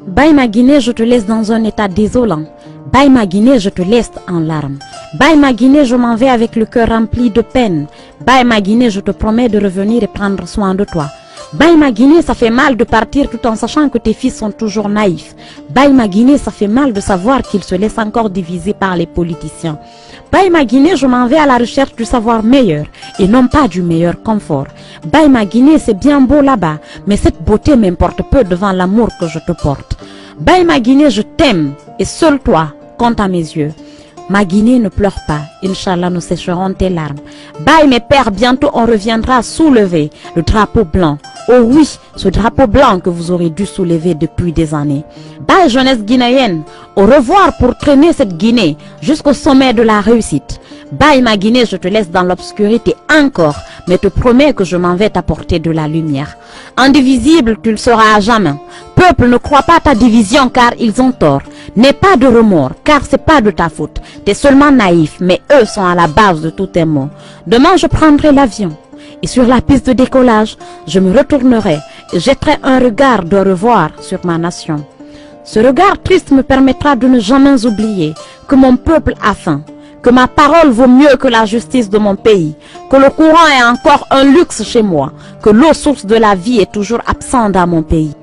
Bye ma Guinée, je te laisse dans un état désolant. Bye ma Guinée, je te laisse en larmes. Bye ma Guinée, je m'en vais avec le cœur rempli de peine. Bye ma Guinée, je te promets de revenir et prendre soin de toi. Bye ma Guinée, ça fait mal de partir tout en sachant que tes fils sont toujours naïfs. Bye ma Guinée, ça fait mal de savoir qu'ils se laissent encore diviser par les politiciens. Bye ma Guinée, je m'en vais à la recherche du savoir meilleur et non pas du meilleur confort. Bye ma Guinée, c'est bien beau là-bas, mais cette beauté m'importe peu devant l'amour que je te porte. Bye ma Guinée, je t'aime et seul toi compte à mes yeux. Ma Guinée, ne pleure pas, Inch'Allah, nous sécherons tes larmes. Bye mes pères, bientôt on reviendra soulever le drapeau blanc. Oh oui, ce drapeau blanc que vous aurez dû soulever depuis des années. Bye jeunesse guinéenne, au revoir pour traîner cette Guinée jusqu'au sommet de la réussite. Bye ma Guinée, je te laisse dans l'obscurité encore, mais te promets que je m'en vais t'apporter de la lumière. Indivisible, tu le seras à jamais. Peuple, ne crois pas ta division car ils ont tort. N'aie pas de remords car c'est pas de ta faute. T'es seulement naïf, mais eux sont à la base de tous tes maux. Demain je prendrai l'avion et sur la piste de décollage, je me retournerai et jetterai un regard de revoir sur ma nation. Ce regard triste me permettra de ne jamais oublier que mon peuple a faim, que ma parole vaut mieux que la justice de mon pays, que le courant est encore un luxe chez moi, que l'eau source de la vie est toujours absente dans mon pays,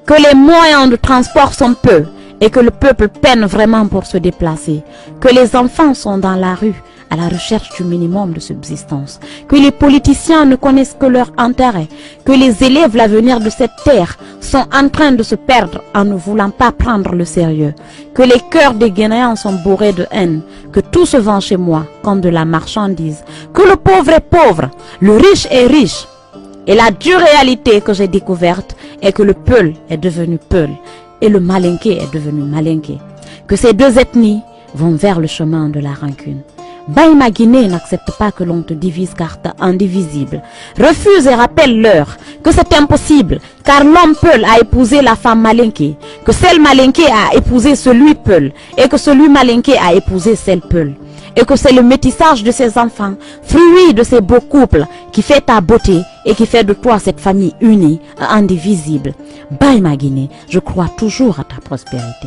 que les moyens de transport sont peu et que le peuple peine vraiment pour se déplacer, que les enfants sont dans la rue à la recherche du minimum de subsistance, que les politiciens ne connaissent que leur intérêt, que les élèves l'avenir de cette terre sont en train de se perdre en ne voulant pas prendre le sérieux, que les cœurs des Guinéens sont bourrés de haine, que tout se vend chez moi comme de la marchandise, que le pauvre est pauvre, le riche est riche. Et la dure réalité que j'ai découverte est que le Peul est devenu Peul et le Malinké est devenu Malinké, que ces deux ethnies vont vers le chemin de la rancune. Bye ma Guinée, n'accepte pas que l'on te divise car t'es indivisible. Refuse et rappelle-leur que c'est impossible car l'homme Peul a épousé la femme Malinké, que celle Malinké a épousé celui Peul et que celui Malinké a épousé celle Peul. Et que c'est le métissage de ces enfants, fruit de ces beaux couples, qui fait ta beauté et qui fait de toi cette famille unie, indivisible. Bye ma Guinée, je crois toujours à ta prospérité.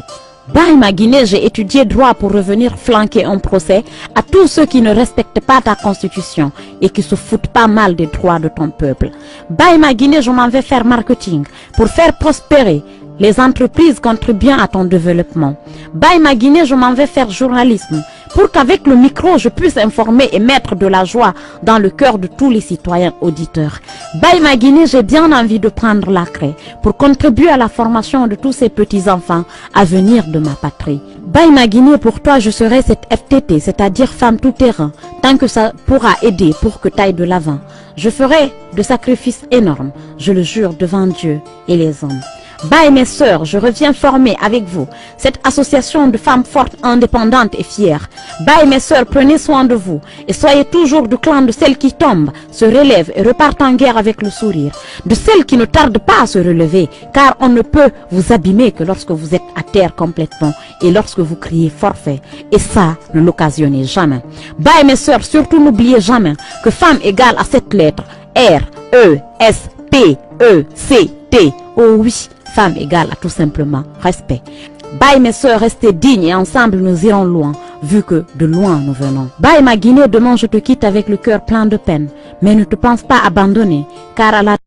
Bye ma Guinée, j'ai étudié droit pour revenir flanquer un procès à tous ceux qui ne respectent pas ta constitution et qui se foutent pas mal des droits de ton peuple. Bye ma Guinée, je m'en vais faire marketing pour faire prospérer les entreprises contribuant à ton développement. Bye ma Guinée, je m'en vais faire journalisme pour qu'avec le micro, je puisse informer et mettre de la joie dans le cœur de tous les citoyens auditeurs. Bye ma Guinée, j'ai bien envie de prendre la craie pour contribuer à la formation de tous ces petits-enfants à venir de ma patrie. Bye ma Guinée, pour toi, je serai cette FTT, c'est-à-dire femme tout-terrain, tant que ça pourra aider pour que tu ailles de l'avant. Je ferai de sacrifices énormes, je le jure devant Dieu et les hommes. Bye mes sœurs, je reviens former avec vous cette association de femmes fortes, indépendantes et fières. Bye mes sœurs, prenez soin de vous et soyez toujours du clan de celles qui tombent, se relèvent et repartent en guerre avec le sourire. De celles qui ne tardent pas à se relever, car on ne peut vous abîmer que lorsque vous êtes à terre complètement et lorsque vous criez forfait. Et ça, ne l'occasionnez jamais. Bye mes sœurs, surtout n'oubliez jamais que femme égale à cette lettre R, E, S, P, E, C, T. Oh oui. Femme égale à tout simplement respect. Bye mes sœurs, restez dignes et ensemble nous irons loin, vu que de loin nous venons. Bye ma Guinée, demain je te quitte avec le cœur plein de peine, mais ne te pense pas abandonner, car à la